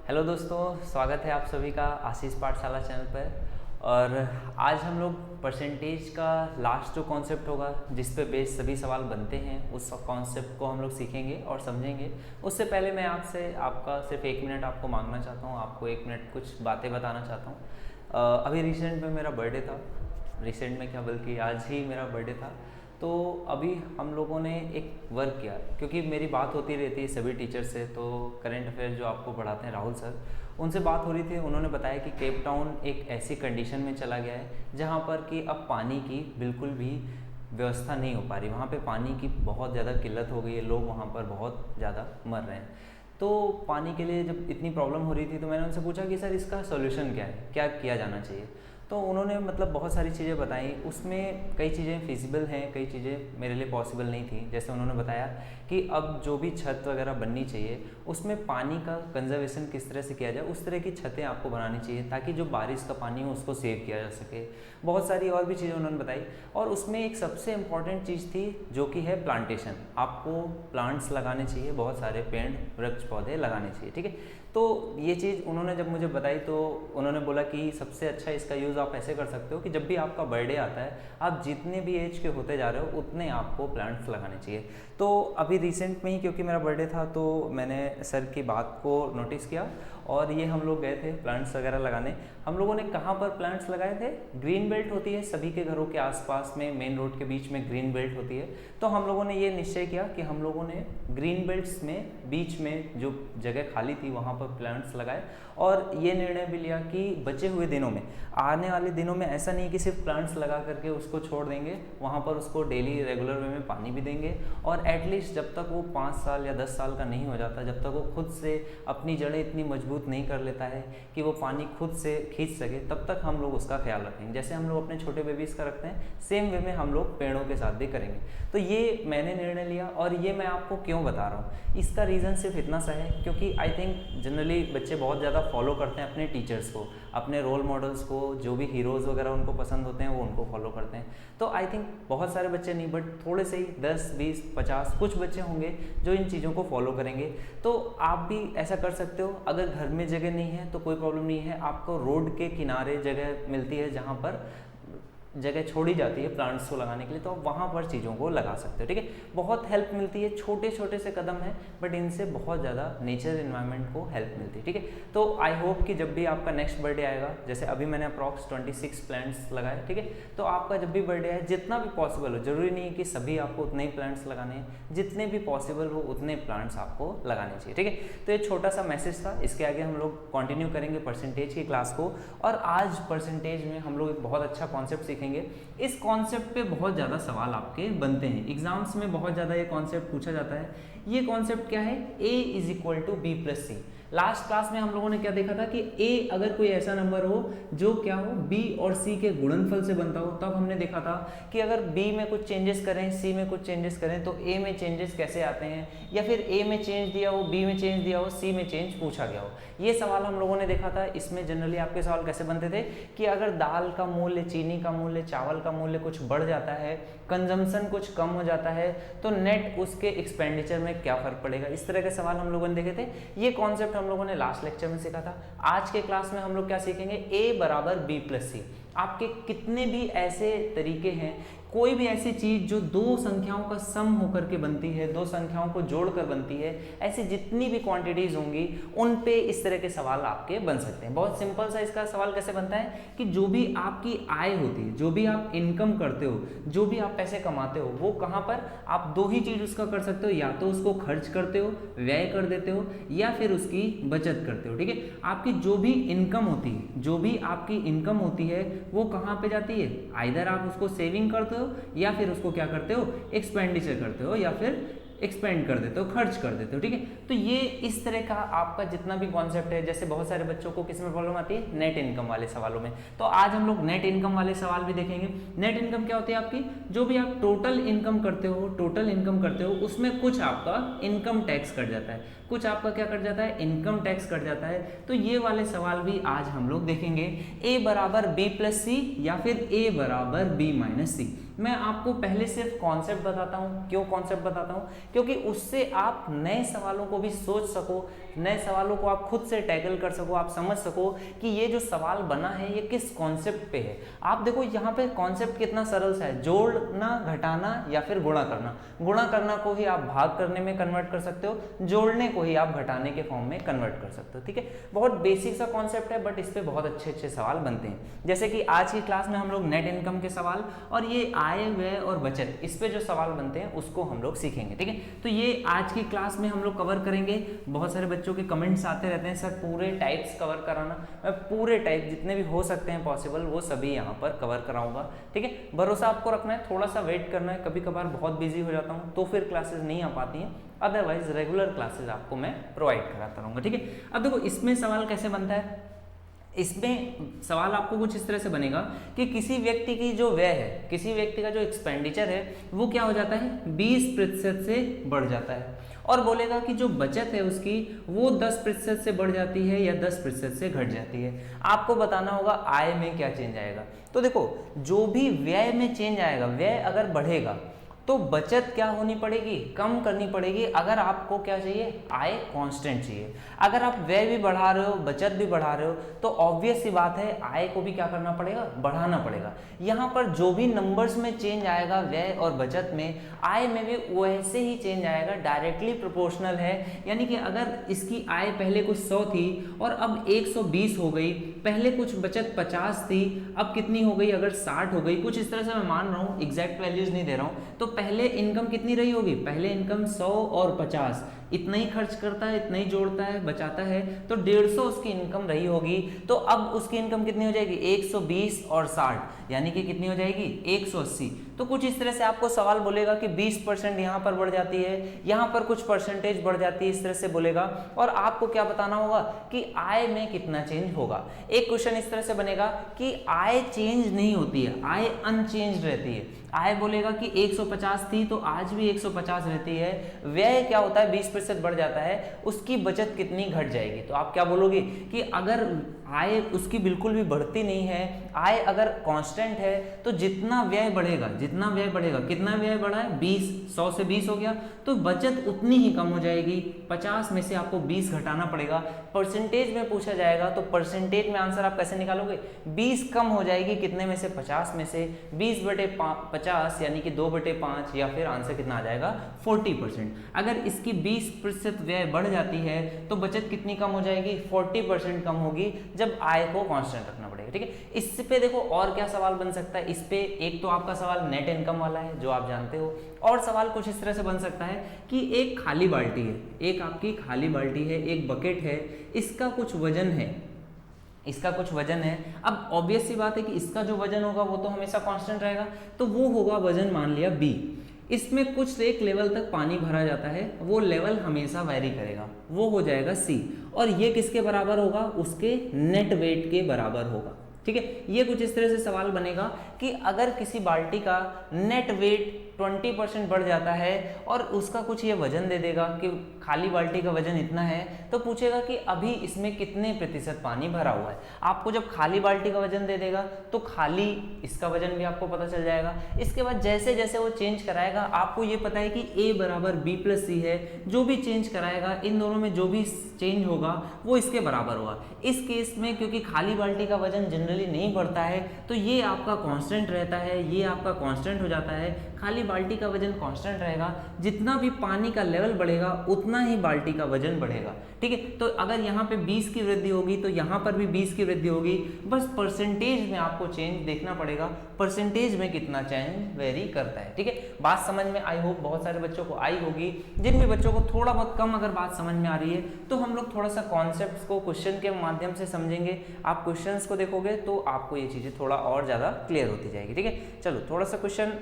Hello दोस्तों, स्वागत है आप सभी का आशीष पाठशाला चैनल पर। और आज हम लोग परसेंटेज का लास्ट जो कॉन्सेप्ट होगा जिस पे बेस सभी सवाल बनते हैं उस कॉन्सेप्ट को हम लोग सीखेंगे और समझेंगे। उससे पहले मैं आपसे आपका सिर्फ 1 मिनट आपको मांगना चाहता हूँ, आपको 1 मिनट कुछ बातें बताना चाहता हूँ। अभी रिसेंट में मेरा बर्थडे था, रिसेंट में क्या बल्कि आज ही मेरा बर्थडे था। तो अभी हम लोगों ने एक वर्क किया, क्योंकि मेरी बात होती रहती है सभी टीचर से। तो करंट अफेयर जो आपको पढ़ाते हैं राहुल सर, उनसे बात हो रही थी। उन्होंने बताया कि केप टाउन एक ऐसी कंडीशन में चला गया है जहाँ पर कि अब पानी की बिल्कुल भी व्यवस्था नहीं हो पा रही। वहाँ पे पानी की बहुत ज़्यादा किल्लत हो गई है, लोग वहाँ पर बहुत ज़्यादा मर रहे हैं। तो पानी के लिए जब इतनी प्रॉब्लम हो रही थी तो मैंने उनसे पूछा कि सर इसका सोल्यूशन क्या है, क्या किया जाना चाहिए। तो उन्होंने मतलब बहुत सारी चीज़ें बताई। उसमें कई चीज़ें फिजिबल हैं, कई चीज़ें मेरे लिए पॉसिबल नहीं थी। जैसे उन्होंने बताया कि अब जो भी छत वगैरह बननी चाहिए उसमें पानी का कंजर्वेशन किस तरह से किया जाए, उस तरह की छतें आपको बनानी चाहिए ताकि जो बारिश का पानी हो उसको सेव किया जा सके। बहुत सारी और भी चीज़ें उन्होंने बताई। और उसमें एक सबसे इम्पॉर्टेंट चीज़ थी जो कि है प्लांटेशन। आपको प्लांट्स लगाने चाहिए, बहुत सारे पेड़ वृक्ष पौधे लगाने चाहिए, ठीक है। तो ये चीज़ उन्होंने जब मुझे बताई तो उन्होंने बोला कि सबसे अच्छा इसका यूज़ आप ऐसे कर सकते हो कि जब भी आपका बर्थडे आता है, आप जितने भी एज के होते जा रहे हो उतने आपको प्लांट्स लगाने चाहिए। तो अभी रिसेंट में ही क्योंकि मेरा बर्थडे था तो मैंने सर की बात को नोटिस किया और ये हम लोग गए थे प्लांट्स वगैरह लगाने। हम लोगों ने कहाँ पर प्लांट्स लगाए थे? ग्रीन बेल्ट होती है सभी के घरों के आसपास में, मेन रोड के बीच में ग्रीन बेल्ट होती है। तो हम लोगों ने ये निश्चय किया कि हम लोगों ने ग्रीन बेल्ट्स में बीच में जो जगह खाली थी वहाँ पर प्लांट्स लगाए। और ये निर्णय भी लिया कि बचे हुए दिनों में, आने वाले दिनों में ऐसा नहीं कि सिर्फ प्लांट्स लगा करके उसको छोड़ देंगे, वहाँ पर उसको डेली रेगुलर वे में पानी भी देंगे। और एटलीस्ट जब तक वो 5 साल या 10 साल का नहीं हो जाता, जब तक वो खुद से अपनी जड़ें इतनी मजबूत नहीं कर लेता है कि वो पानी खुद से खींच सके, तब तक हम लोग उसका ख्याल रखेंगे। जैसे हम लोग अपने छोटे बेबीज़ का रखते हैं, सेम वे में हम लोग पेड़ों के साथ भी करेंगे। तो ये मैंने निर्णय लिया। और ये मैं आपको क्यों बता रहा हूँ, इसका रीज़न सिर्फ इतना सा है क्योंकि आई थिंक जनरली बच्चे बहुत ज़्यादा फॉलो करते हैं अपने टीचर्स को, अपने रोल मॉडल्स को, जो भी हीरोज़ वगैरह उनको पसंद होते हैं वो उनको फॉलो करते हैं। तो आई थिंक बहुत सारे बच्चे नहीं, बट थोड़े से ही 10, 20, 50 कुछ बच्चे होंगे जो इन चीज़ों को फॉलो करेंगे। तो आप भी ऐसा कर सकते हो। अगर घर में जगह नहीं है तो कोई प्रॉब्लम नहीं है, आपको रोड के किनारे जगह मिलती है जहाँ पर जगह छोड़ी जाती है प्लांट्स को लगाने के लिए, तो आप वहाँ पर चीज़ों को लगा सकते हो, ठीक है। बहुत हेल्प मिलती है, छोटे छोटे से कदम हैं बट इनसे बहुत ज़्यादा नेचर एनवायरनमेंट को हेल्प मिलती है, ठीक है। तो आई होप कि जब भी आपका नेक्स्ट बर्थडे आएगा, जैसे अभी मैंने अप्रॉक्स 26 प्लांट्स लगाए, ठीक है। तो आपका जब भी बर्थडे आए, जितना भी पॉसिबल हो, जरूरी नहीं है कि सभी आपको उतने ही प्लांट्स लगाने हैं, जितने भी पॉसिबल हो उतने प्लांट्स आपको लगाने चाहिए, ठीक है। तो ये छोटा सा मैसेज था। इसके आगे हम लोग कंटिन्यू करेंगे परसेंटेज की क्लास को। और आज परसेंटेज में हम लोग एक बहुत अच्छा कॉन्सेप्ट सीखेंगे। इस कॉन्सेप्ट पे बहुत ज़्यादा सवाल आपके बनते हैं, एग्जाम्स में बहुत ज़्यादा ये कॉन्सेप्ट पूछा जाता है। ये कॉन्सेप्ट क्या है? a = b+c। लास्ट क्लास में हम लोगों ने क्या देखा था कि a अगर कोई ऐसा नंबर हो जो क्या हो, b और c के गुणनफल से बनता हो, तब हमने देखा था कि अगर b में कुछ चेंजेस करें, c में कुछ चेंजेस करें तो a में चेंजेस कैसे आते हैं, या फिर a में चेंज दिया हो, b में चेंज दिया हो, c में चेंज पूछा गया हो। ये सवाल हम लोगों ने देखा था। इसमें जनरली आपके सवाल कैसे बनते थे कि अगर दाल का मूल्य, चीनी का मूल्य, चावल का मूल्य कुछ बढ़ जाता है, कंजम्पशन कुछ कम हो जाता है, तो नेट उसके एक्सपेंडिचर में क्या फर्क पड़ेगा, इस तरह के सवाल हम लोगों ने देखे थे। ये कॉन्सेप्ट हम लोगों ने लास्ट लेक्चर में सीखा था। आज के क्लास में हम लोग क्या सीखेंगे? a = b+c। आपके कितने भी ऐसे तरीके हैं, कोई भी ऐसी चीज जो दो संख्याओं का सम होकर के बनती है, दो संख्याओं को जोड़कर बनती है, ऐसी जितनी भी क्वांटिटीज होंगी उन पे इस तरह के सवाल आपके बन सकते हैं। बहुत सिंपल सा इसका सवाल कैसे बनता है कि जो भी आपकी आय होती है, जो भी आप इनकम करते हो, जो भी आप पैसे कमाते हो, वो कहाँ पर आप दो ही चीज उसका कर सकते हो, या तो उसको खर्च करते हो, व्यय कर देते हो, या फिर उसकी बचत करते हो, ठीक है। आपकी जो भी इनकम होती है, जो भी आपकी इनकम होती है वो कहाँ पे जाती है? आइदर आप उसको सेविंग करते हो या फिर उसको क्या करते हो? एक्सपेंडिचर करते हो, या फिर एक्सपेंड कर देते हो, खर्च कर देते हो, ठीक है। तो ये इस तरह का आपका जितना भी कॉन्सेप्ट है, जैसे बहुत सारे बच्चों को किस में प्रॉब्लम आती है? नेट इनकम वाले सवालों में। तो आज हम लोग नेट इनकम वाले सवाल भी देखेंगे। नेट इनकम क्या होती है आपकी? जो भी आप टोटल इनकम करते हो उसमें कुछ आपका इनकम टैक्स कट जाता है, कुछ आपका क्या कट जाता है? इनकम टैक्स कट जाता है। तो ये वाले सवाल भी आज हम लोग देखेंगे। a = b+c या फिर a = b-c। मैं आपको पहले सिर्फ कॉन्सेप्ट बताता हूँ। क्यों कॉन्सेप्ट बताता हूँ? क्योंकि उससे आप नए सवालों को भी सोच सको, नए सवालों को आप खुद से टैकल कर सको, आप समझ सको कि ये जो सवाल बना है ये किस कॉन्सेप्ट पे है। आप देखो यहाँ पे कॉन्सेप्ट कितना सरल सा है, जोड़ना, घटाना या फिर गुणा करना। गुणा करना को ही आप भाग करने में कन्वर्ट कर सकते हो, जोड़ने को ही आप घटाने के फॉर्म में कन्वर्ट कर सकते हो। ठीक है, बहुत बेसिक सा कॉन्सेप्ट है, बट इस पे बहुत अच्छे अच्छे सवाल बनते हैं। जैसे कि आज की क्लास में हम लोग नेट इनकम के सवाल और ये आय, व्यय और बचत, इस पे जो सवाल बनते हैं उसको हम लोग सीखेंगे। ठीक है, तो ये आज की क्लास में हम लोग कवर करेंगे। बहुत सारे बच्चों के कमेंट्स आते रहते हैं, सर पूरे टाइप्स कवर कराना। मैं पूरे टाइप जितने भी हो सकते हैं पॉसिबल वो सभी यहाँ पर कवर कराऊंगा। ठीक है, भरोसा आपको रखना है, थोड़ा सा वेट करना है। कभी कभार बहुत बिजी हो जाता हूँ तो फिर क्लासेस नहीं आ पाती हैं, अदरवाइज रेगुलर क्लासेस आपको मैं प्रोवाइड कराता रहूँगा। ठीक है, अब देखो इसमें सवाल कैसे बनता है। इसमें सवाल आपको कुछ इस तरह से बनेगा कि किसी व्यक्ति की जो व्यय है, किसी व्यक्ति का जो एक्सपेंडिचर है वो क्या हो जाता है, 20% से बढ़ जाता है, और बोलेगा कि जो बचत है उसकी वो 10% से बढ़ जाती है या 10% से घट जाती है। आपको बताना होगा आय में क्या चेंज आएगा। तो देखो जो भी व्यय में चेंज आएगा, व्यय अगर बढ़ेगा तो बचत क्या होनी पड़ेगी, कम करनी पड़ेगी। अगर आपको क्या चाहिए, आय कांस्टेंट चाहिए। अगर आप व्यय भी बढ़ा रहे हो, बचत भी बढ़ा रहे हो, तो ऑब्वियस सी बात है आय को भी क्या करना पड़ेगा, बढ़ाना पड़ेगा। यहाँ पर जो भी नंबर्स में चेंज आएगा व्यय और बचत में, आय में भी वैसे ही चेंज आएगा, डायरेक्टली प्रोपोर्शनल है। यानी कि अगर इसकी आय पहले कुछ 100 थी और अब 120 हो गई, पहले कुछ बचत 50 थी, अब कितनी हो गई, अगर 60 हो गई, कुछ इस तरह से मैं मान रहा हूँ, एग्जैक्ट वैल्यूज नहीं दे रहा हूँ। तो पहले इनकम कितनी रही होगी, पहले इनकम 100 और 50, इतना ही खर्च करता है, इतना ही जोड़ता है, बचाता है, तो 150 उसकी इनकम रही होगी। तो अब उसकी इनकम कितनी हो जाएगी, 120 और 60, यानी कि कितनी हो जाएगी, 180। तो कुछ इस तरह से आपको सवाल बोलेगा कि 20% यहाँ पर बढ़ जाती है, यहाँ पर कुछ परसेंटेज बढ़ जाती है, इस तरह से बोलेगा। और आपको क्या बताना होगा कि आय में कितना चेंज होगा। एक क्वेश्चन इस तरह से बनेगा कि आय चेंज नहीं होती है, आय अनचेंज रहती है। आय बोलेगा कि 150 थी तो आज भी 150 रहती है। व्यय क्या होता है, 20% बढ़ जाता है, उसकी बचत कितनी घट जाएगी। तो आप क्या बोलोगे कि अगर आय उसकी बिल्कुल भी बढ़ती नहीं है, आय अगर कांस्टेंट है, तो जितना व्यय बढ़ेगा, जितना व्यय बढ़ेगा, कितना व्यय बढ़ा है, 20, 100 से 20 हो गया, तो बचत उतनी ही कम हो जाएगी। 50 में से आपको 20 घटाना पड़ेगा। परसेंटेज में पूछा जाएगा तो परसेंटेज में आंसर आप कैसे निकालोगे, 20 कम हो जाएगी, कितने में से, 50 में से। 20/50 यानी कि 2/5, या फिर आंसर कितना आ जाएगा, 40%। अगर इसकी 20% व्यय बढ़ जाती है तो बचत कितनी कम हो जाएगी, 40% कम होगी, जब आय को कांस्टेंट रखना पड़ेगा। ठीक है, इस पे देखो और क्या सवाल बन सकता है। इस पे एक तो आपका सवाल नेट इनकम वाला है जो आप जानते हो, और सवाल कुछ इस तरह से बन सकता है कि एक खाली बाल्टी है, एक आपकी खाली बाल्टी है, एक बकेट है, इसका कुछ वजन है, इसका कुछ वजन है। अब ऑब्वियस सी बात है कि इसका जो वजन होगा वो तो हमेशा कांस्टेंट रहेगा, तो वो होगा वजन मान लिया B। इसमें कुछ एक लेवल तक पानी भरा जाता है, वो लेवल हमेशा वेरी करेगा, वो हो जाएगा C। और ये किसके बराबर होगा, उसके नेट वेट के बराबर होगा। ठीक है, ये कुछ इस तरह से सवाल बनेगा कि अगर किसी बाल्टी का नेट वेट 20% बढ़ जाता है और उसका कुछ ये वजन दे देगा कि खाली बाल्टी का वजन इतना है, तो पूछेगा कि अभी इसमें कितने प्रतिशत पानी भरा हुआ है। आपको जब खाली बाल्टी का वजन दे देगा तो खाली इसका वजन भी आपको पता चल जाएगा। इसके बाद जैसे जैसे वो चेंज कराएगा, आपको ये पता है कि A बराबर B+C है, जो भी चेंज कराएगा इन दोनों में जो भी चेंज होगा वो इसके बराबर होगा। इस केस में क्योंकि खाली बाल्टी का वजन जनरली नहीं बढ़ता है, तो ये आपका कांस्टेंट रहता है, ये आपका कांस्टेंट हो जाता है। खाली बाल्टी का वजन कांस्टेंट रहेगा, जितना भी पानी का लेवल बढ़ेगा उतना ही बाल्टी का वजन बढ़ेगा। ठीक है, तो अगर यहाँ पे 20 की वृद्धि होगी तो यहाँ पर भी 20 की वृद्धि होगी। बस परसेंटेज में आपको चेंज देखना पड़ेगा, परसेंटेज में कितना चेंज वेरी करता है। ठीक है, बात समझ में आई होप बहुत सारे बच्चों को आई होगी। जिन भी बच्चों को थोड़ा बहुत कम अगर बात समझ में आ रही है तो हम लोग थोड़ा सा कॉन्सेप्ट्स को क्वेश्चन के माध्यम से समझेंगे। आप क्वेश्चंस को देखोगे तो आपको ये चीज़ें थोड़ा और ज़्यादा क्लियर होती जाएगी। ठीक है, चलो थोड़ा सा क्वेश्चन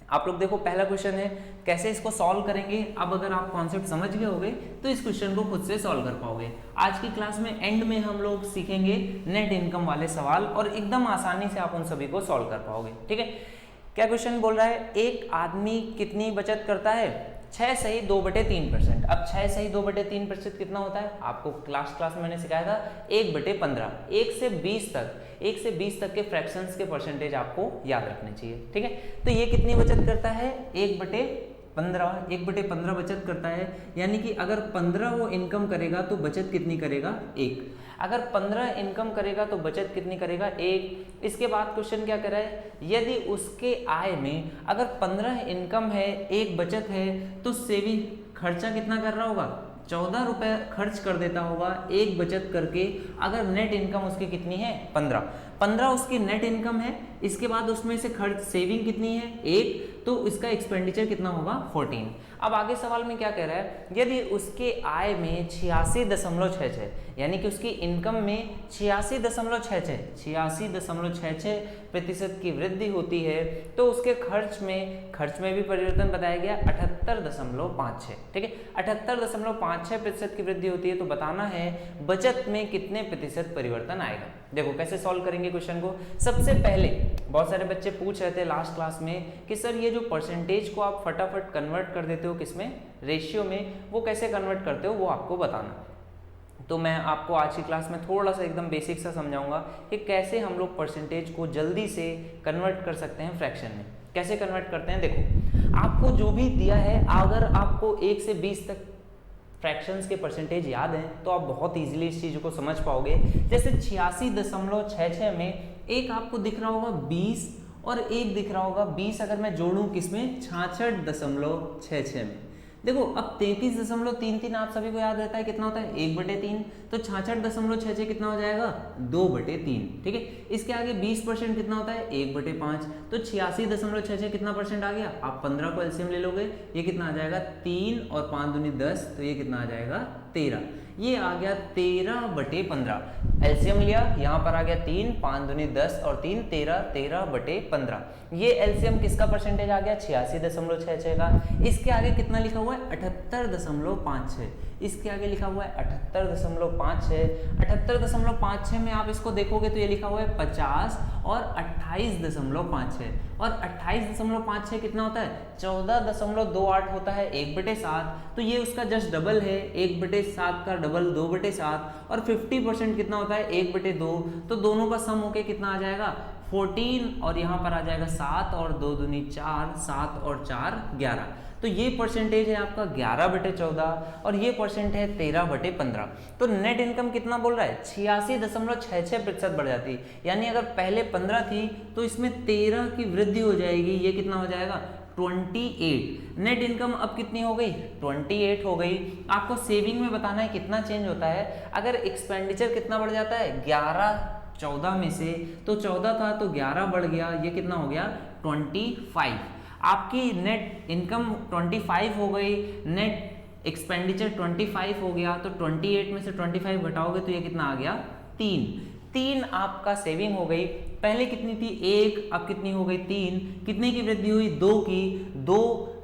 आप लोग देखो। पहला क्वेश्चन है, कैसे इसको सॉल्व करेंगे। अब अगर आप कॉन्सेप्ट समझ गए होगे तो इस क्वेश्चन को खुद से सॉल्व कर पाओगे। आज की क्लास में एंड में हम लोग सीखेंगे नेट इनकम वाले सवाल, और एकदम आसानी से आप उन सभी को सॉल्व कर पाओगे। ठीक है, क्या क्वेश्चन बोल रहा है, एक आदमी कितनी बचत करता है, 6 सही 2/3%। अब 6 सही 2/3% कितना होता है? आपको लास्ट क्लास में मैंने सिखाया था 1/15। 1 से 20 तक के फ्रैक्शंस के परसेंटेज आपको याद रखने चाहिए, ठीक है। तो ये कितनी बचत करता है? 1/15 बचत करता है, यानी कि अगर 15 वो इनकम करेगा तो बचत कितनी करेगा? 1। अगर 15 इनकम करेगा तो बचत कितनी करेगा? 1। इसके बाद क्वेश्चन क्या कर रहा है? यदि उसके आय में अगर 15 इनकम है, 1 बचत है, तो सेविंग खर्चा कितना कर रहा होगा? 14 रुपए खर्च कर देता होगा 1 बचत करके। अगर नेट इनकम उसकी कितनी है? 15 उसकी नेट इनकम है। इसके बाद उसमें से खर्च सेविंग कितनी है? 1। तो इसका एक्सपेंडिचर कितना होगा? 14। अब आगे सवाल में क्या कह रहा है? यदि उसके आय में 86.66 यानी कि उसकी इनकम में 86.66% की वृद्धि होती है, तो उसके खर्च में भी परिवर्तन बताया गया 78.56, ठीक है। 78.56% की वृद्धि होती है, तो बताना है बचत में कितने प्रतिशत परिवर्तन आएगा। देखो कैसे सॉल्व करेंगे क्वेश्चन को। सबसे पहले बहुत सारे बच्चे पूछ रहे थे लास्ट क्लास में कि सर ये जो परसेंटेज को आप फटाफट कन्वर्ट कर देते हो किसमें? रेशियो में, वो कैसे कन्वर्ट करते हो वो आपको बताना। तो मैं आपको आज की क्लास में थोड़ा सा एकदम बेसिक सा समझाऊंगा कि कैसे हम लोग परसेंटेज को जल्दी से कन्वर्ट कर सकते हैं फ्रैक्शन में। कैसे कन्वर्ट करते हैं? देखो आपको जो भी दिया है, अगर आपको 1 से 20 तक फ्रैक्शंस के परसेंटेज याद हैं तो आप बहुत इजीली इस चीज़ को समझ पाओगे। जैसे 86.66 में एक आपको दिख रहा होगा 20 और एक दिख रहा होगा 20, अगर मैं जोड़ूं किसमें? 66.66 में। देखो अब 33.33 आप सभी को याद रहता है कितना होता है? 1/3। तो 66.66 कितना हो जाएगा? 2/3, ठीक है। इसके आगे 20% कितना होता है? 1/5। तो 86.66 कितना परसेंट आ गया? आप 15 को एलसीएम ले लोगे, ये कितना आ जाएगा? 3 और 5 दूनी 10, तो ये कितना आ जाएगा? 13। ये आ गया 13/15। एलसीएम लिया, यहाँ पर आ गया 3, 5 दूनी 10 और 3 13, 13/15। ये एलसीएम किसका परसेंटेज आ गया? 86.66 का। इसके आगे कितना लिखा हुआ है? 78.56। इसके आगे लिखा हुआ है 78.56। 78.56 में आप इसको देखोगे तो ये लिखा हुआ है 50 और 28.56। और 28.56 कितना होता है? 14.28 होता है 1/7। तो ये उसका जस्ट डबल है, 1/7 का डबल 2/7। और 50% कितना होता है? 1/2। तो दोनों का सम होके कितना आ जाएगा? 14। और यहाँ पर आ जाएगा 7 और 2 दूनी 4, 7 और 4 11। तो ये परसेंटेज है आपका 11/14 और ये परसेंट है 13/15। तो नेट इनकम कितना बोल रहा है? 86.66% बढ़ जाती है। यानी अगर पहले 15 थी तो इसमें 13 की वृद्धि हो जाएगी। ये कितना हो जाएगा? 28। नेट इनकम अब कितनी हो गई? 28 हो गई। आपको सेविंग में बताना है कितना चेंज होता है। अगर एक्सपेंडिचर कितना बढ़ जाता है? 14 में से, तो 14 था तो 11 बढ़ गया, ये कितना हो गया? 25। आपकी नेट इनकम 25 हो गई, नेट एक्सपेंडिचर 25 हो गया, तो 28 में से 25 घटाओगे तो ये कितना आ गया? 3 आपका सेविंग हो गई। पहले कितनी थी? 1, अब कितनी हो गई? 3। कितने की वृद्धि हुई? 2 की। 2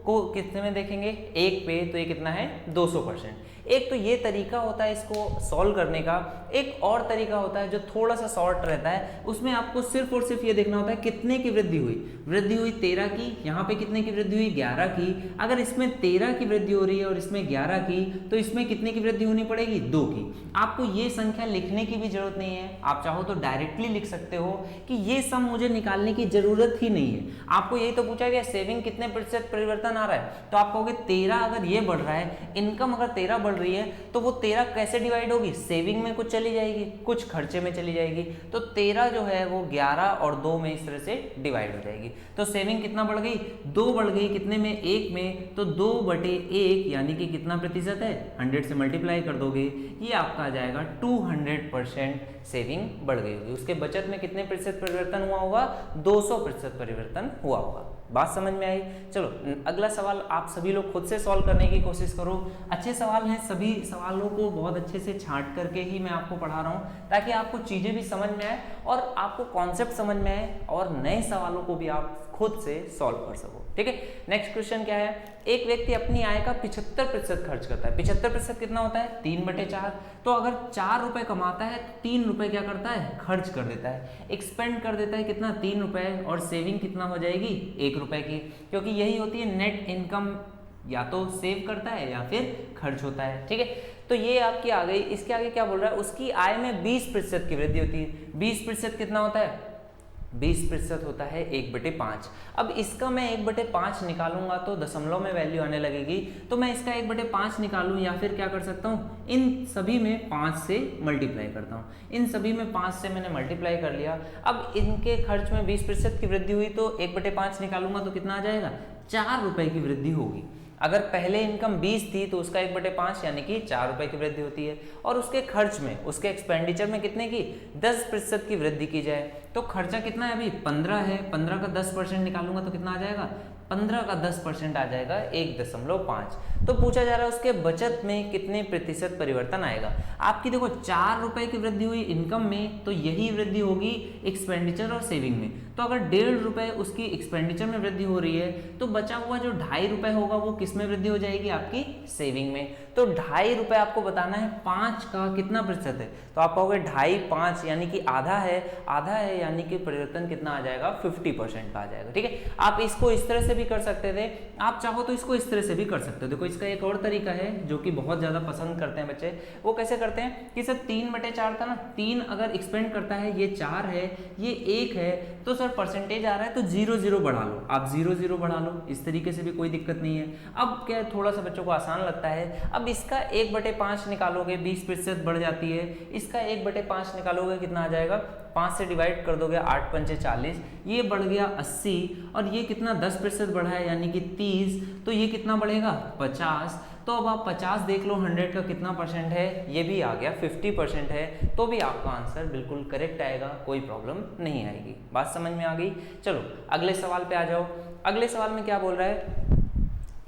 को कितने में देखेंगे? 1 पे, तो ये कितना है? 200%। एक तो ये तरीका होता है इसको सॉल्व करने का। एक और तरीका होता है जो थोड़ा सा शॉर्ट रहता है, उसमें आपको सिर्फ और सिर्फ ये देखना होता है कितने की वृद्धि हुई। वृद्धि हुई 13 की, यहाँ पे कितने की वृद्धि हुई? 11 की। अगर इसमें 13 की वृद्धि हो रही है और इसमें 11 की, तो इसमें कितने की वृद्धि होनी पड़ेगी? 2 की। आपको ये संख्या लिखने की भी जरूरत नहीं है, आप चाहो तो डायरेक्टली लिख सकते हो कि ये सम मुझे निकालने की जरूरत ही नहीं है। आपको यही तो पूछा गया सेविंग कितने प्रतिशत परिवर्तन आ रहा है, तो आप कहोगे 13। अगर ये बढ़ रहा है, इनकम अगर 13 बढ़ रही है, तो वो 13 कैसे डिवाइड होगी? सेविंग में कुछ चली जाएगी, कुछ खर्चे में चली जाएगी। तो 13 जो है वो 11 और 2 में इस तरह से डिवाइड हो जाएगी। तो सेविंग कितना बढ़ गई? 2 बढ़ गई। कितने में? 1 में। तो 2/1 यानी कि कितना प्रतिशत है? 100 से मल्टीप्लाई कर दोगे, ये आपका आ जाएगा 200% सेविंग बढ़ गई होगी। उसके बचत में कितने प्रतिशत परिवर्तन हुआ होगा? 200% परिवर्तन हुआ होगा। बात समझ में आई? चलो अगला सवाल आप सभी लोग खुद से सॉल्व करने की कोशिश करो। अच्छे सवाल हैं, सभी सवालों को बहुत अच्छे से छांट करके ही मैं आपको पढ़ा रहा हूँ, ताकि आपको चीज़ें भी समझ में आए और आपको कॉन्सेप्ट समझ में आए और नए सवालों को भी आप खुद से सॉल्व कर सको। ठीक है, नेक्स्ट क्वेश्चन क्या है? एक व्यक्ति अपनी आय का 75% खर्च करता है। 75% कितना होता है? 3/4। तो अगर 4 रुपए कमाता है तो 3 रुपए क्या करता है? खर्च कर देता है, एक्सपेंड कर देता है। कितना? 3 रुपए। और सेविंग कितना हो जाएगी? 1 रुपए की, क्योंकि यही होती है नेट इनकम या तो सेव करता है या फिर खर्च होता है। ठीक है, तो ये आपकी आ गई। इसके आगे क्या बोल रहा है, उसकी आय में 20% की वृद्धि होती है। 20% कितना होता है, 20% होता है 1/5। अब इसका मैं 1/5 निकालूंगा तो दशमलव में वैल्यू आने लगेगी, तो मैं इसका 1/5 निकालूं या फिर क्या कर सकता हूं, इन सभी में 5 से मल्टीप्लाई करता हूं। इन सभी में 5 से मैंने मल्टीप्लाई कर लिया। अब इनके खर्च में 20% की वृद्धि हुई तो 1/5 निकालूंगा तो कितना आ जाएगा, 4 रुपए की वृद्धि होगी। अगर पहले इनकम 20 थी तो उसका 1/5 यानी कि 4 रुपए की वृद्धि होती है। और उसके खर्च में, उसके एक्सपेंडिचर में कितने की, 10% की वृद्धि की जाए तो खर्चा कितना है, अभी 15 है, 15 का 10% निकालूंगा तो कितना आ जाएगा, 15 का 10% आ जाएगा 1.5। तो पूछा जा रहा है उसके बचत में कितने प्रतिशत परिवर्तन आएगा। आपकी देखो 4 रुपए की वृद्धि हुई इनकम में, तो यही वृद्धि होगी एक्सपेंडिचर और सेविंग में। तो अगर 1.5 रुपए उसकी एक्सपेंडिचर में वृद्धि हो रही है तो बचा हुआ जो 2.5 रुपए होगा वो किस में वृद्धि हो जाएगी, आपकी सेविंग में। तो 2.5 रुपए आपको बताना है 5 का कितना प्रतिशत है, तो आप कहोगे 2.5 5 यानी कि आधा है, आधा है यानी कि परिवर्तन कितना आ जाएगा, 50% का आ जाएगा। ठीक है, आप इसको इस तरह से भी कर सकते थे, आप चाहो तो इसको इस तरह से भी कर सकते हो। देखो इसका एक और तरीका है जो कि बहुत ज्यादा पसंद करते हैं बच्चे, वो कैसे करते हैं कि सर 3/4 था ना, 3 अगर एक्सपेंड करता है, ये 4 है, ये 1 है, तो सर परसेंटेज आ रहा है तो 0 0 बढ़ा लो, आप 0 0 बढ़ा लो, इस तरीके से भी कोई दिक्कत नहीं है। अब क्या थोड़ा सा बच्चों को आसान लगता है, अब इसका 1/5 निकालोगे 20% बढ़ जाती है, इसका 1/5 निकालोगे कितना आ जाएगा, 5 से डिवाइड कर दोगे 8 पंचे 40, ये बढ़ गया 80, और ये कितना 10% बढ़ा है यानी कि 30, तो ये कितना बढ़ेगा 50। तो अब आप 50 देख लो, 100 का कितना परसेंट है, ये भी आ गया 50% है, तो भी आपका आंसर बिल्कुल करेक्ट आएगा, कोई प्रॉब्लम नहीं आएगी। बात समझ में आ गई। चलो अगले सवाल पे आ जाओ। अगले सवाल में क्या बोल रहा है,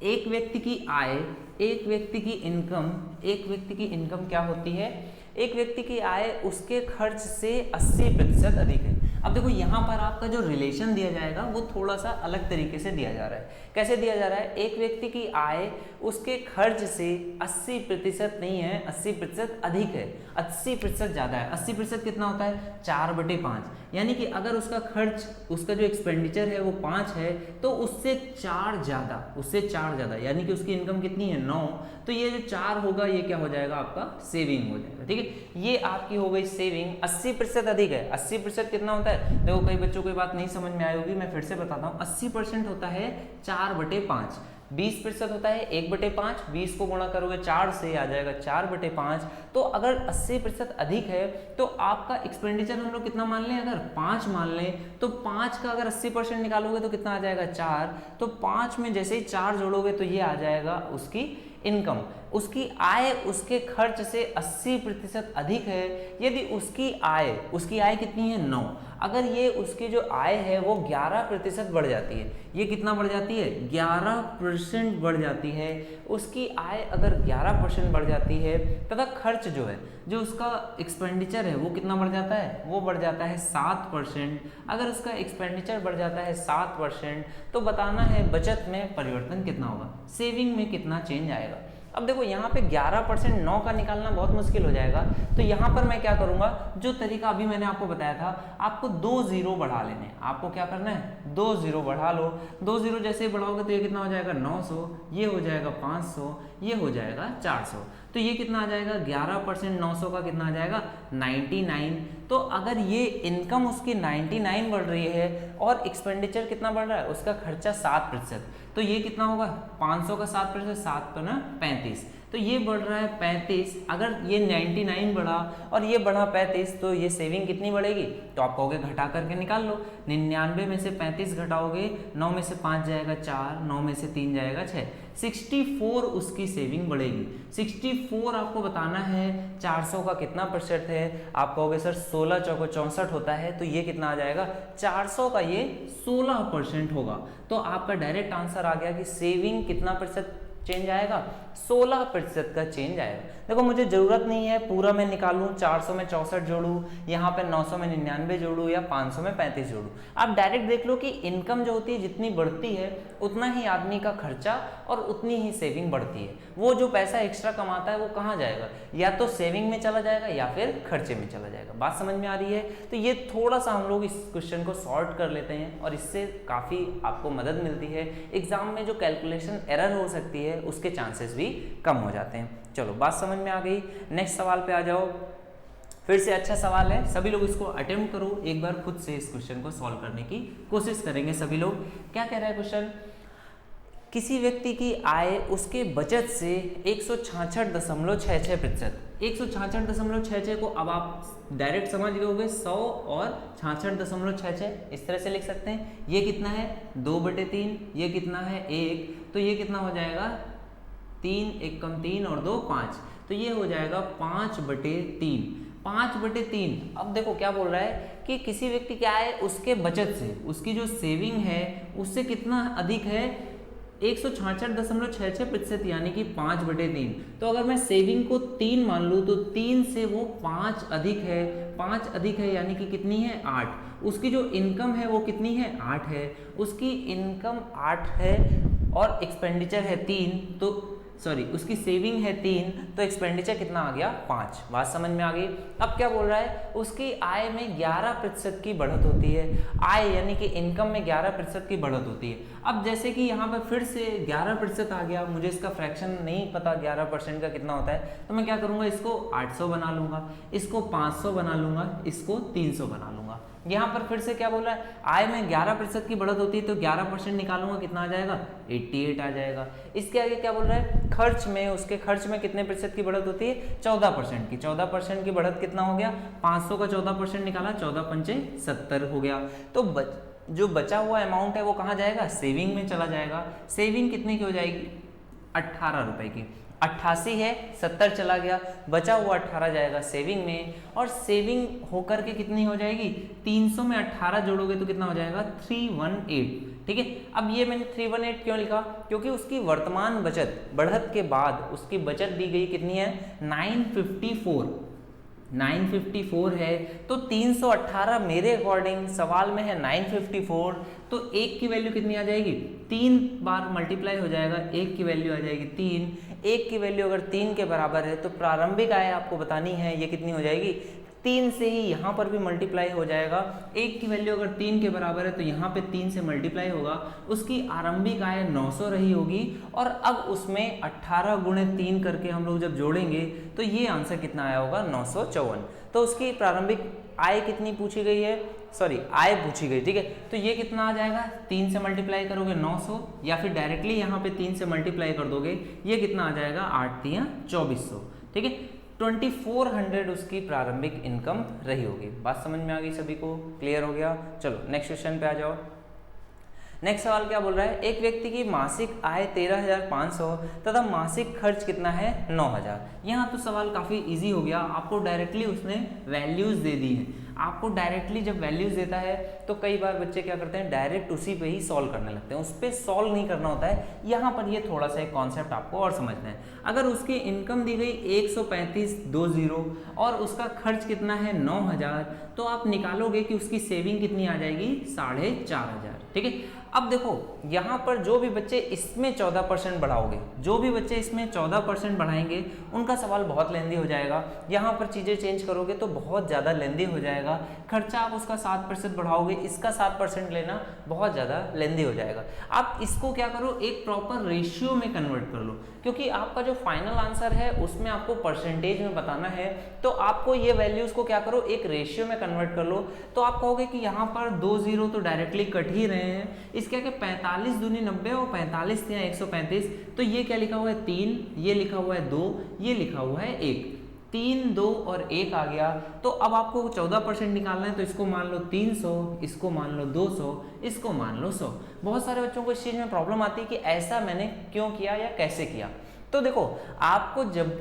एक व्यक्ति की आय, एक व्यक्ति की इनकम, एक व्यक्ति की इनकम क्या होती है, एक व्यक्ति की आय उसके खर्च से 80% अधिक है। अब देखो यहाँ पर आपका जो रिलेशन दिया जाएगा वो थोड़ा सा अलग तरीके से दिया जा रहा है। कैसे दिया जा रहा है, एक व्यक्ति की आय उसके खर्च से 80% नहीं है, 80% अधिक है, 80% ज़्यादा है। 80% कितना होता है, 4/5, यानी कि अगर उसका खर्च, उसका जो एक्सपेंडिचर है वो 5 है तो उससे 4 ज़्यादा, उससे 4 ज़्यादा, यानी कि उसकी इनकम कितनी है 9, तो ये जो 4 होगा ये क्या हो जाएगा, आपका सेविंग हो जाएगा। ठीक है, ये आपकी हो गई सेविंग। 80% अधिक है, 80% कितना होता है, देखो कई बच्चों को ये बात नहीं समझ में आई होगी, मैं फिर से बताता हूँ। 80% होता है 4/5, 20% होता है 1/5, 20 को गुणा करोगे 4 से आ जाएगा 4/5। तो अगर 80% अधिक है तो आपका एक्सपेंडिचर हम लोग कितना मान लें, अगर 5 मान लें तो 5 का अगर 80% निकालोगे तो कितना आ जाएगा 4, तो 5 में जैसे ही 4 जोड़ोगे तो ये आ जाएगा उसकी इनकम। उसकी आय उसके खर्च से 80% अधिक है। यदि उसकी आय कितनी है 9, अगर ये उसकी जो आय है वो 11% बढ़ जाती है, ये कितना बढ़ जाती है 11% बढ़ जाती है, उसकी आय अगर 11% बढ़ जाती है तथा खर्च जो है, जो उसका एक्सपेंडिचर है वो कितना बढ़ जाता है, वो बढ़ जाता है 7%। अगर उसका एक्सपेंडिचर बढ़ जाता है 7% तो बताना है बचत में परिवर्तन कितना होगा, सेविंग में कितना चेंज आएगा। अब देखो यहाँ पे 11% 9 का निकालना बहुत मुश्किल हो जाएगा, तो यहाँ पर मैं क्या करूँगा, जो तरीका अभी मैंने आपको बताया था, आपको 2 0 बढ़ा लेने। आपको क्या करना है, 2 0 बढ़ा लो। 2 0 जैसे ही बढ़ाओगे तो ये कितना हो जाएगा 900, ये हो जाएगा 500, ये हो जाएगा 400, तो ये कितना आ जाएगा 11% 900 का कितना आ जाएगा 99। तो अगर ये इनकम उसकी 99 बढ़ रही है और एक्सपेंडिचर कितना बढ़ रहा है, उसका खर्चा 7%, तो ये कितना होगा 500 का 7%, 7 पर ना 35, तो ये बढ़ रहा है 35। अगर ये 99 बढ़ा और ये बढ़ा 35 तो ये सेविंग कितनी बढ़ेगी, तो आप कहोगे घटा करके निकाल लो। 99 में से 35 घटाओगे, 9 में से 5 जाएगा 4, 9 में से 3 जाएगा 6, 64 उसकी सेविंग बढ़ेगी। 64 आपको बताना है 400 का कितना % है, आप कहोगे सर 16 चौको 64 होता है, तो ये कितना आ जाएगा 400 का ये 16% होगा। तो आपका डायरेक्ट आंसर आ गया कि सेविंग कितना % चेंज आएगा? 16% का चेंज आएगा। देखो मुझे जरूरत नहीं है पूरा मैं निकालूं, 400 में 64 जोड़ूं, यहाँ पे 900 में 99 जोड़ूं या 500 में 35 जोड़ूं। आप डायरेक्ट देख लो कि इनकम जो होती है जितनी बढ़ती है उतना ही आदमी का खर्चा और उतनी ही सेविंग बढ़ती है। वो जो पैसा एक्स्ट्रा कमाता है वो कहाँ जाएगा? या तो सेविंग में चला जाएगा या फिर खर्चे में चला जाएगा। बात समझ में आ रही है? तो ये थोड़ा सा हम लोग इस क्वेश्चन को सॉल्व कर लेते हैं और इससे काफ़ी आपको मदद मिलती है। एग्जाम में जो कैलकुलेशन एरर हो सकती है उसके चांसेस भी कम हो जाते हैं। चलो बात समझ में आ गई। नेक्स्ट सवाल पे आ जाओ। फिर से अच्छा सवाल है, सभी लोग इसको अटेम्प्ट करो, एक बार खुद से इस क्वेश्चन को सॉल्व करने की कोशिश करेंगे सभी लोग। क्या कह रहा है क्वेश्चन? किसी व्यक्ति की आय उसके बचत से 166.66%, 166.66 को अब आप डायरेक्ट समझ गए होंगे, 100 और 66.66 इस तरह से लिख सकते हैं। ये कितना है? 2/3, ये कितना है? 1, तो ये कितना हो जाएगा? 3, 1 कम 3 और 2 5, तो ये हो जाएगा 5/3, 5/3। अब देखो क्या बोल रहा है कि किसी व्यक्ति की आय उसके बचत से, उसकी जो सेविंग है उससे कितना अधिक है? 166.66% यानी कि 5/3। तो अगर मैं सेविंग को 3 मान लूँ तो 3 से वो 5 अधिक है, 5 अधिक है यानी कि कितनी है? 8। उसकी जो इनकम है वो कितनी है? 8 है। उसकी इनकम 8 है और एक्सपेंडिचर है 3, तो उसकी सेविंग है 3, तो एक्सपेंडिचर कितना आ गया? 5। बात समझ में आ गई? अब क्या बोल रहा है? उसकी आय में 11% की बढ़त होती है। आय यानी कि इनकम में 11% की बढ़त होती है। अब जैसे कि यहाँ पर फिर से 11% आ गया, मुझे इसका फ्रैक्शन नहीं पता 11% का कितना होता है, तो मैं क्या करूँगा? इसको 800 बना लूँगा, इसको 500 बना लूँगा, इसको 300 बना लूँगा। यहाँ पर फिर से क्या बोल रहा है? आय में 11% की बढ़त होती है, तो 11% निकालूंगा, कितना आ जाएगा? 88 आ जाएगा। इसके आगे क्या बोल रहा है? खर्च में, उसके खर्च में कितने प्रतिशत की बढ़त होती है? 14% की। 14% की बढ़त कितना हो गया? 500 का 14% निकाला, 14 पंचे 70 हो गया। तो जो बचा हुआ अमाउंट है वो कहाँ जाएगा? सेविंग में चला जाएगा। सेविंग कितने की हो जाएगी? 18 रुपए की। 88 है, 70 चला गया, बचा हुआ 18 जाएगा सेविंग में, और सेविंग होकर के कितनी हो जाएगी? 300 में 18 जोड़ोगे तो कितना हो जाएगा? 318। ठीक है, अब ये मैंने 318 क्यों लिखा? क्योंकि उसकी वर्तमान बचत बढ़त के बाद उसकी बचत दी गई कितनी है? 954 है। तो 318 मेरे अकॉर्डिंग सवाल में है 954, तो 1 की वैल्यू कितनी आ जाएगी? 3 बार मल्टीप्लाई हो जाएगा, 1 की वैल्यू आ जाएगी 3। 1 की वैल्यू अगर 3 के बराबर है तो प्रारंभिक आय आपको बतानी है, ये कितनी हो जाएगी? 3 से ही यहाँ पर भी मल्टीप्लाई हो जाएगा। 1 की वैल्यू अगर 3 के बराबर है तो यहाँ पे 3 से मल्टीप्लाई होगा, उसकी आरंभिक आय 900 रही होगी, और अब उसमें 18 गुणे 3 करके हम लोग जब जोड़ेंगे तो ये आंसर कितना आया होगा? 954। तो उसकी प्रारंभिक आय कितनी पूछी गई है? आय पूछी गई, ठीक है। तो ये कितना आ जाएगा? 3 से मल्टीप्लाई करोगे 900, या फिर डायरेक्टली यहाँ पे 3 से मल्टीप्लाई कर दोगे, ये कितना आ जाएगा? 8 3 2400, ठीक है। 2400 उसकी प्रारंभिक इनकम रही होगी। बात समझ में आ गई सभी को? क्लियर हो गया? चलो नेक्स्ट क्वेश्चन पे आ जाओ। नेक्स्ट सवाल क्या बोल रहा है? एक व्यक्ति की मासिक आय 13,500 तथा मासिक खर्च कितना है? 9,000। यहाँ तो सवाल काफ़ी इजी हो गया, आपको डायरेक्टली उसने वैल्यूज़ दे दी हैं। आपको डायरेक्टली जब वैल्यूज़ देता है तो कई बार बच्चे क्या करते हैं? डायरेक्ट उसी पे ही सॉल्व करने लगते हैं, उस पर सॉल्व नहीं करना होता है। यहाँ पर ये थोड़ा सा एक कॉन्सेप्ट आपको और समझना है। अगर उसकी इनकम दी गई 135,20 और उसका खर्च कितना है? 9,000, तो आप निकालोगे कि उसकी सेविंग कितनी आ जाएगी? 4,500, ठीक है। अब देखो यहाँ पर जो भी बच्चे इसमें 14% बढ़ाओगे, जो भी बच्चे इसमें 14% बढ़ाएंगे उनका सवाल बहुत लेंदी हो जाएगा। यहाँ पर चीज़ें चेंज करोगे तो बहुत ज़्यादा लेंदी हो जाएगा। खर्चा आप उसका 7% बढ़ाओगे, इसका 7% लेना बहुत ज़्यादा लेंदी हो जाएगा। आप इसको क्या करो? एक प्रॉपर रेशियो में कन्वर्ट कर लो, क्योंकि आपका जो फाइनल आंसर है उसमें आपको परसेंटेज में बताना है। तो आपको ये वैल्यूज़ को क्या करो? एक रेशियो में कन्वर्ट कर लो। तो आप कहोगे कि यहाँ पर 2 0 तो डायरेक्टली कट ही रहे हैं, इसके आगे 45 दूनी 90 और 45 या 135, तो ये क्या लिखा हुआ है? 3, ये लिखा हुआ है 2, ये लिखा हुआ है 1। 3 2 और 1 आ गया। तो अब आपको 14% निकालना है, तो इसको मान लो 300, इसको मान लो 200, इसको मान लो 100। बहुत सारे बच्चों को इस चीज़ में प्रॉब्लम आती है कि ऐसा मैंने क्यों किया या कैसे किया। तो देखो आपको जब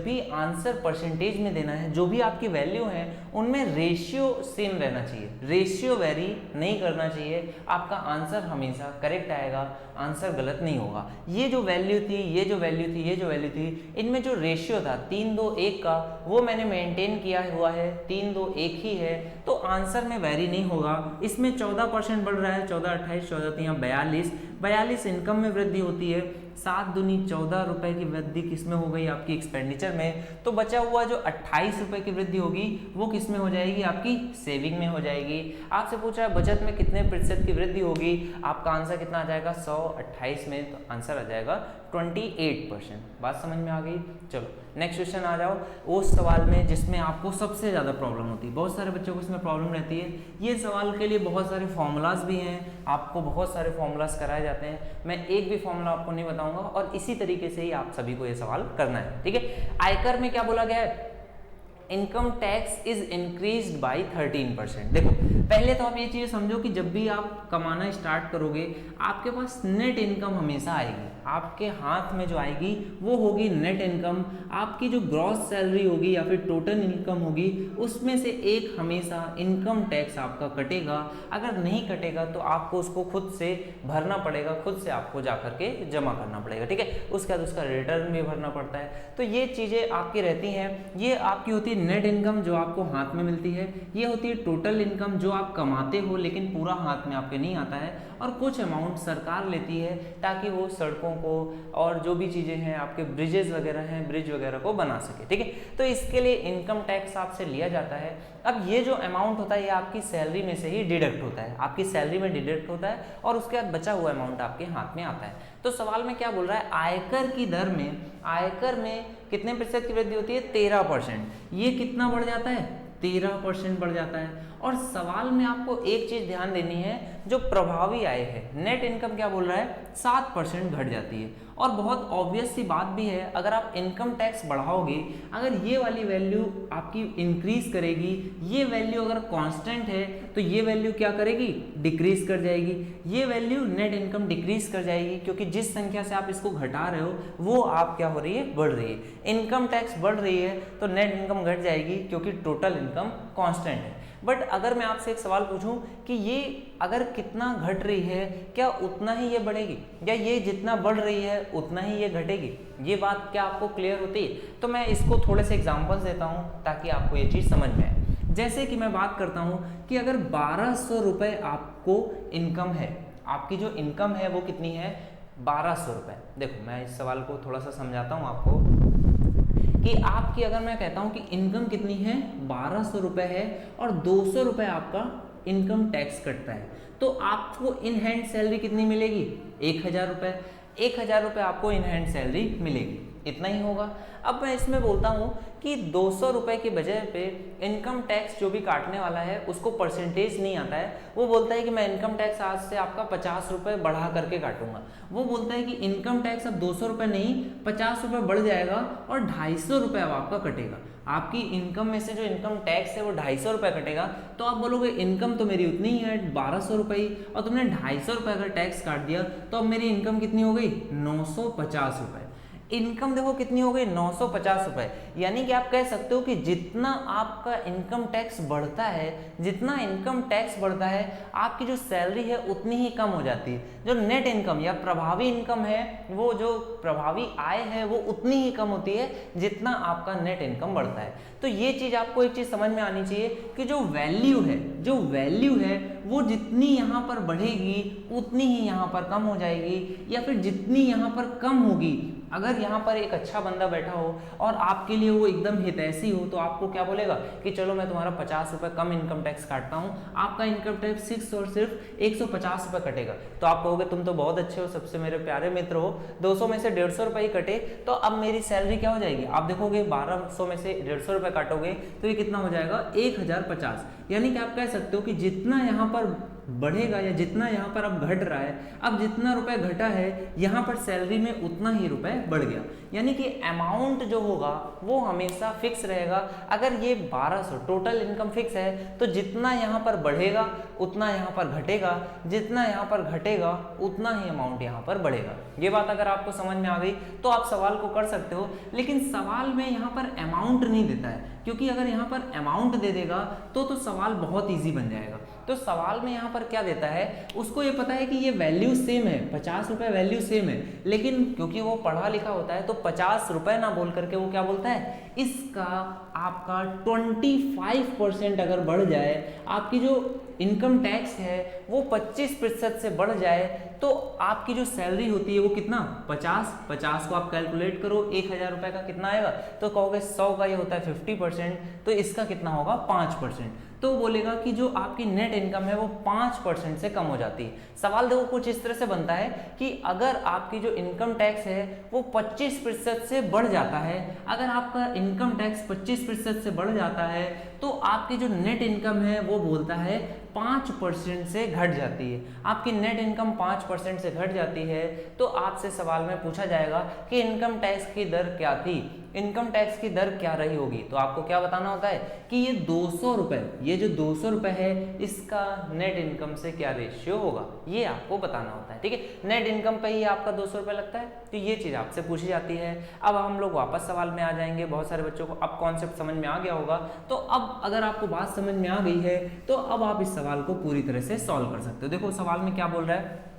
भी आंसर परसेंटेज में देना है, जो भी आपकी वैल्यू है उनमें रेशियो सेम रहना चाहिए, रेशियो वेरी नहीं करना चाहिए, आपका आंसर हमेशा करेक्ट आएगा, आंसर गलत नहीं होगा। ये जो वैल्यू थी, ये जो वैल्यू थी, ये जो वैल्यू थी, इनमें जो रेशियो था 3 2 1 का, वो मैंने मेंटेन किया हुआ है, 3 2 1 ही है, तो आंसर में वेरी नहीं होगा। इसमें 14% बढ़ रहा है, 14 28 14 3 42, 42 इनकम में वृद्धि होती है, 7 दूनी 14 रुपए की वृद्धि किसमें हो गई आपकी एक्सपेंडिचर में, तो बचा हुआ जो 28 रुपए की वृद्धि होगी वो किसमें हो जाएगी आपकी सेविंग में हो जाएगी। आपसे पूछा है बचत में कितने प्रतिशत की वृद्धि होगी, आपका आंसर कितना आ जाएगा 128 में, तो आंसर आ जाएगा 28%। बात समझ में आ गई। चलो नेक्स्ट क्वेश्चन आ जाओ उस सवाल में जिसमें आपको सबसे ज़्यादा प्रॉब्लम होती है, बहुत सारे बच्चों को इसमें प्रॉब्लम रहती है। ये सवाल के लिए बहुत सारे फॉर्मूलाज भी हैं, आपको बहुत सारे फॉर्मूलाज कराए जाते हैं, मैं एक भी फॉर्मूला आपको नहीं बताऊंगा और इसी तरीके से ही आप सभी को ये सवाल करना है, ठीक है। आयकर में क्या बोला गया है, income tax is increased by 13%। देखो पहले तो आप ये चीज़ समझो कि जब भी आप कमाना स्टार्ट करोगे आपके पास नेट इनकम हमेशा आएगी, आपके हाथ में जो आएगी वो होगी नेट इनकम। आपकी जो ग्रॉस सैलरी होगी या फिर टोटल इनकम होगी उसमें से एक हमेशा इनकम टैक्स आपका कटेगा, अगर नहीं कटेगा तो आपको उसको खुद से भरना पड़ेगा, खुद से आपको जा करके जमा करना पड़ेगा, ठीक है। उसके बाद उसका रिटर्न भी भरना पड़ता है। तो ये चीज़ें आपकी रहती हैं, ये आपकी होती है नेट इनकम जो आपको हाथ में मिलती है, ये होती है टोटल इनकम जो आप कमाते हो लेकिन पूरा हाथ में आपके नहीं आता है, और कुछ अमाउंट सरकार लेती है ताकि वो सड़कों को और जो भी चीज़ें हैं आपके ब्रिजेस वगैरह हैं, ब्रिज वगैरह को बना सके, ठीक है। तो इसके लिए इनकम टैक्स आपसे लिया जाता है। अब ये जो अमाउंट होता है ये आपकी सैलरी में से ही डिडक्ट होता है, आपकी सैलरी में डिडक्ट होता है और उसके बाद बचा हुआ अमाउंट आपके हाथ में आता है। तो सवाल में क्या बोल रहा है, आयकर की दर में, आयकर में कितने प्रतिशत की वृद्धि होती है, 13%। ये कितना बढ़ जाता है, 13% बढ़ जाता है। और सवाल में आपको एक चीज ध्यान देनी है, जो प्रभावी आय है नेट इनकम क्या बोल रहा है 7% घट जाती है। और बहुत ऑब्वियस सी बात भी है, अगर आप इनकम टैक्स बढ़ाओगे, अगर ये वाली वैल्यू आपकी इंक्रीज करेगी, ये वैल्यू अगर कांस्टेंट है तो ये वैल्यू क्या करेगी, डिक्रीज कर जाएगी। ये वैल्यू नेट इनकम डिक्रीज कर जाएगी क्योंकि जिस संख्या से आप इसको घटा रहे हो वो आप क्या हो रही है, बढ़ रही है। इनकम टैक्स बढ़ रही है तो नेट इनकम घट जाएगी क्योंकि टोटल इनकम कांस्टेंट है। बट अगर मैं आपसे एक सवाल पूछूं कि ये अगर कितना घट रही है, क्या उतना ही ये बढ़ेगी, या ये जितना बढ़ रही है उतना ही ये घटेगी, ये बात क्या आपको क्लियर होती है? तो मैं इसको थोड़े से एग्जांपल्स देता हूं ताकि आपको ये चीज़ समझ में आए। जैसे कि मैं बात करता हूं कि अगर 1200 रुपये आपको इनकम है, आपकी जो इनकम है वो कितनी है, 1200 रुपये। देखो मैं इस सवाल को थोड़ा सा समझाता हूँ आपको कि आपकी, अगर मैं कहता हूँ कि इनकम कितनी है 1200 रुपये है और 200 रुपये आपका इनकम टैक्स कटता है, तो आपको इन हैंड सैलरी कितनी मिलेगी, 1000 रुपये। 1000 रुपये आपको इन हैंड सैलरी मिलेगी, इतना ही होगा। अब मैं इसमें बोलता हूँ कि 200 रुपये की बजाय पे इनकम टैक्स जो भी काटने वाला है उसको परसेंटेज नहीं आता है, वो बोलता है कि मैं इनकम टैक्स आज से आपका 50 रुपये बढ़ा करके काटूंगा। वो बोलता है कि इनकम टैक्स अब 200 रुपये नहीं 50 रुपये बढ़ जाएगा और 250 रुपये अब आपका कटेगा। आपकी इनकम में से जो इनकम टैक्स है वो 250 रुपये कटेगा। तो आप बोलोगे इनकम तो मेरी उतनी ही है 1200 रुपये और तुमने 250 रुपये अगर टैक्स काट दिया तो अब मेरी इनकम कितनी हो गई, 950 रुपये। इनकम देखो कितनी हो गई, 950 रुपये। यानी कि आप कह सकते हो कि जितना आपका इनकम टैक्स बढ़ता है, जितना इनकम टैक्स बढ़ता है आपकी जो सैलरी है उतनी ही कम हो जाती है। जो नेट इनकम या प्रभावी इनकम है, वो जो प्रभावी आय है वो उतनी ही कम होती है जितना आपका नेट इनकम बढ़ता है। तो ये चीज़ आपको एक चीज़ समझ में आनी चाहिए कि जो वैल्यू है वो जितनी यहाँ पर बढ़ेगी उतनी ही यहाँ पर कम हो जाएगी, या फिर जितनी यहाँ पर कम होगी, अगर यहाँ पर एक अच्छा बंदा बैठा हो और आपके लिए वो एकदम हितैषी हो तो आपको क्या बोलेगा कि चलो मैं तुम्हारा 50 रुपये कम इनकम टैक्स काटता हूँ, आपका इनकम टैक्स सिर्फ और सिर्फ 150 रुपये कटेगा। तो आप कहोगे तुम तो बहुत अच्छे हो, सबसे मेरे प्यारे मित्र हो, 200 में से 150 रुपये ही कटे तो अब मेरी सैलरी क्या हो जाएगी। आप देखोगे 1200 में से 150 रुपये काटोगे तो ये कितना हो जाएगा, 1050। यानी कि आप कह सकते हो कि जितना यहाँ पर बढ़ेगा या जितना यहाँ पर अब घट रहा है, अब जितना रुपए घटा है यहाँ पर सैलरी में उतना ही रुपए बढ़ गया, यानी कि अमाउंट जो होगा वो हमेशा फिक्स रहेगा। अगर ये 1200 टोटल इनकम फिक्स है तो जितना यहाँ पर बढ़ेगा उतना यहाँ पर घटेगा, जितना यहाँ पर घटेगा उतना ही अमाउंट यहाँ पर बढ़ेगा। ये बात अगर आपको समझ में आ गई तो आप सवाल को कर सकते हो, लेकिन सवाल में यहाँ पर अमाउंट नहीं देता है, क्योंकि अगर यहाँ पर अमाउंट दे देगा तो सवाल बहुत ईजी बन जाएगा। तो सवाल में यहाँ पर क्या देता है, उसको ये पता है कि ये वैल्यू सेम है, 50 रुपये वैल्यू सेम है, लेकिन क्योंकि वो पढ़ा लिखा होता है तो 50 रुपये ना बोल करके वो क्या बोलता है, इसका आपका 25% अगर बढ़ जाए, आपकी जो इनकम टैक्स है वो 25% से बढ़ जाए, तो आपकी जो सैलरी होती है वो कितना 50 को आप कैलकुलेट करो, 1000 रुपये का कितना आएगा, तो कहोगे 100 का ये होता है 50%, तो इसका कितना होगा 5%। तो बोलेगा कि जो आपकी नेट इनकम है वो 5% से कम हो जाती है। सवाल देखो कुछ इस तरह से बनता है कि अगर आपकी जो इनकम टैक्स है वो 25% से बढ़ जाता है, अगर आपका इनकम टैक्स 25% से बढ़ जाता है तो आपकी जो नेट इनकम है वो बोलता है 5% से घट जाती है। आपकी नेट इनकम 5% से घट जाती है तो आपसे सवाल में पूछा जाएगा कि इनकम टैक्स की दर क्या थी, इनकम टैक्स की दर क्या रही होगी। तो आपको क्या बताना होता है कि ये 200 रुपये, ये जो 200 रुपये है इसका नेट इनकम से क्या रेशियो होगा, ये आपको बताना होता है। ठीक है, नेट इनकम पे ही आपका 200 रुपये लगता है, तो ये चीज़ आपसे पूछी जाती है। अब हम लोग वापस सवाल में आ जाएंगे। बहुत सारे बच्चों को अब कॉन्सेप्ट समझ में आ गया होगा, तो अब अगर आपको बात समझ में आ गई है तो अब आप इस सवाल को पूरी तरह से सॉल्व कर सकते हो। देखो सवाल में क्या बोल रहा है,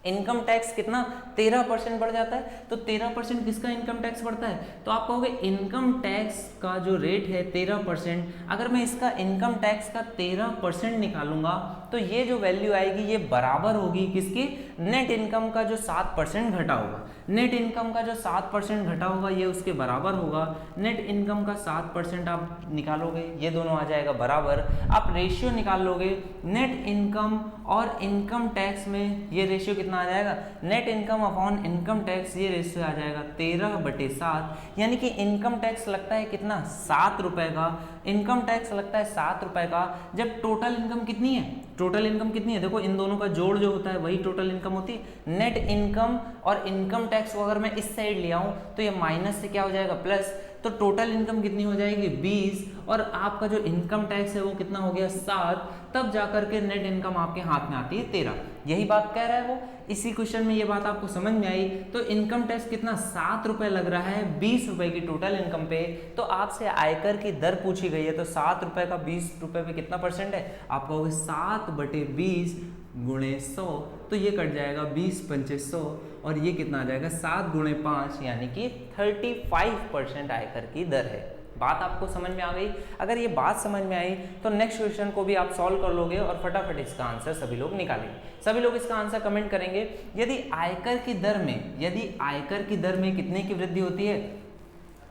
इनकम टैक्स कितना 13% बढ़ जाता है, तो 13% किसका इनकम टैक्स बढ़ता है, तो आप कहोगे इनकम टैक्स का जो रेट है 13%, अगर मैं इसका इनकम टैक्स का 13% निकालूंगा तो ये जो वैल्यू आएगी ये बराबर होगी किसकी, नेट इनकम का जो 7% घटा होगा। नेट इनकम का जो 7% घटा होगा ये उसके बराबर होगा। नेट इनकम का 7% आप निकालोगे, ये दोनों आ जाएगा बराबर। आप रेशियो निकाल लोगे, नेट इनकम और इनकम टैक्स में ये रेशियो कितना आ जाएगा, net income upon income tax, ये रेशियो आ जाएगा 13/7, यानी कि इनकम टैक्स लगता है कितना 7 रुपए का, इनकम टैक्स लगता है 7 रुपए का, जब टोटल इनकम कितनी है, टोटल इनकम कितनी है, देखो इन दोनों का जोड़ जो होता है वही टोटल इनकम होती है। नेट इनकम और इनकम टैक्स को अगर मैं इस साइड ले आऊं तो ये माइनस से क्या हो जाएगा प्लस, तो टोटल इनकम कितनी हो जाएगी 20, और आपका जो इनकम टैक्स है वो कितना हो गया 7, तब जाकर के नेट इनकम आपके हाथ में आती है 13। यही बात कह रहा है वो, इसी क्वेश्चन में ये बात आपको समझ में आई। तो इनकम टैक्स कितना 7 रुपए लग रहा है 20 रुपए की टोटल इनकम पे, तो आपसे आयकर की दर पूछी गई है, तो 7 रुपए का 20 रुपए पे कितना परसेंट है, आप कहोगे 7/20 गुणे 100, तो ये कट जाएगा 20×5 100, और ये कितना आ जाएगा 7×5, यानी कि 35% आयकर की दर है। बात आपको समझ में आ गई। अगर ये बात समझ में आई तो नेक्स्ट क्वेश्चन को भी आप सॉल्व कर लोगे और फटाफट इसका आंसर सभी लोग निकालेंगे। सभी लोग इसका आंसर कमेंट करेंगे। यदि आयकर की दर में कितने की वृद्धि होती है,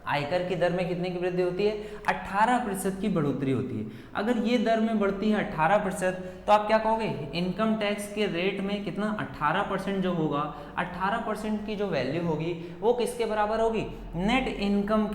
आयकर की दर में कितने की वृद्धि होती है, 18% की बढ़ोतरी होती है। अगर ये दर में बढ़ती है 18%, तो आप क्या कहोगे, इनकम टैक्स के रेट में कितना 18% जो होगा, 18% की जो वैल्यू होगी वो किसके बराबर होगी, नेट इनकम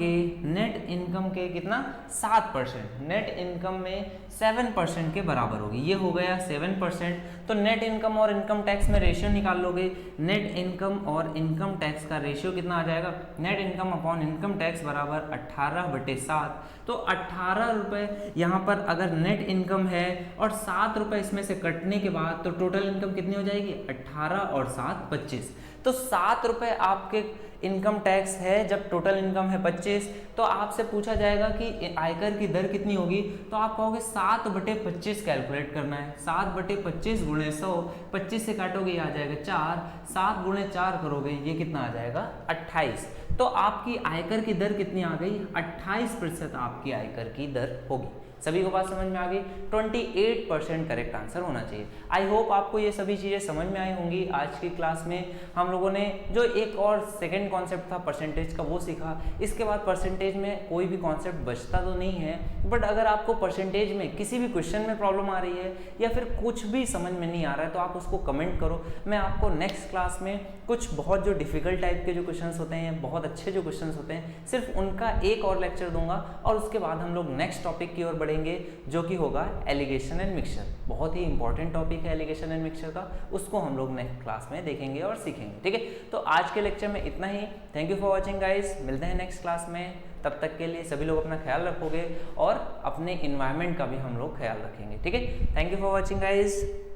के कितना 7%, नेट इनकम में 7% के बराबर होगी। ये हो गया 7%। तो नेट इनकम और इनकम टैक्स में रेशियो निकाल लोगे, नेट इनकम और इनकम टैक्स का रेशियो कितना आ जाएगा, net income upon income tax बराबर 18/7। तो 18 रुपए यहाँ पर अगर नेट इनकम है और 7 रुपए इसमें से कटने के बाद तो टोटल इनकम कितनी हो जाएगी, 18 और 7 25। तो 7 रुपए आपके इनकम टैक्स है जब टोटल इनकम है 25, तो आपसे पूछा जाएगा कि आयकर की दर कितनी होगी, तो आप कहोगे 7/25 कैलकुलेट करना है। 7/25 गुणे 100, 25 से काटोगे ये आ जाएगा 4, 7 गुणे 4 करोगे ये कितना आ जाएगा 28। तो आपकी आयकर की दर कितनी आ गई, 28% आपकी आयकर की दर होगी। सभी को बात समझ में आ गई, 28% करेक्ट आंसर होना चाहिए। आई होप आपको ये सभी चीज़ें समझ में आई होंगी। आज की क्लास में हम लोगों ने जो एक और सेकंड कॉन्सेप्ट था परसेंटेज का वो सीखा। इसके बाद परसेंटेज में कोई भी कॉन्सेप्ट बचता तो नहीं है, बट अगर आपको परसेंटेज में किसी भी क्वेश्चन में प्रॉब्लम आ रही है या फिर कुछ भी समझ में नहीं आ रहा है तो आप उसको कमेंट करो। मैं आपको नेक्स्ट क्लास में कुछ बहुत जो डिफिकल्ट टाइप के जो क्वेश्चन होते हैं, बहुत अच्छे जो क्वेश्चन होते हैं, सिर्फ उनका एक और लेक्चर दूंगा और उसके बाद हम लोग नेक्स्ट टॉपिक की ओर पढ़ेंगे जो कि होगा एलिगेशन एंड मिक्सचर। बहुत ही इंपॉर्टेंट टॉपिक है एलिगेशन एंड मिक्सचर का, उसको हम लोग नेक्स्ट क्लास में देखेंगे और सीखेंगे। ठीक है, तो आज के लेक्चर में इतना ही। Thank you for watching guys, मिलते हैं नेक्स्ट क्लास में। तब तक के लिए सभी लोग अपना ख्याल रखोगे और अपने इन्वायरमेंट का भी हम लोग ख्याल रखेंगे। ठीक है, thank you for watching guys.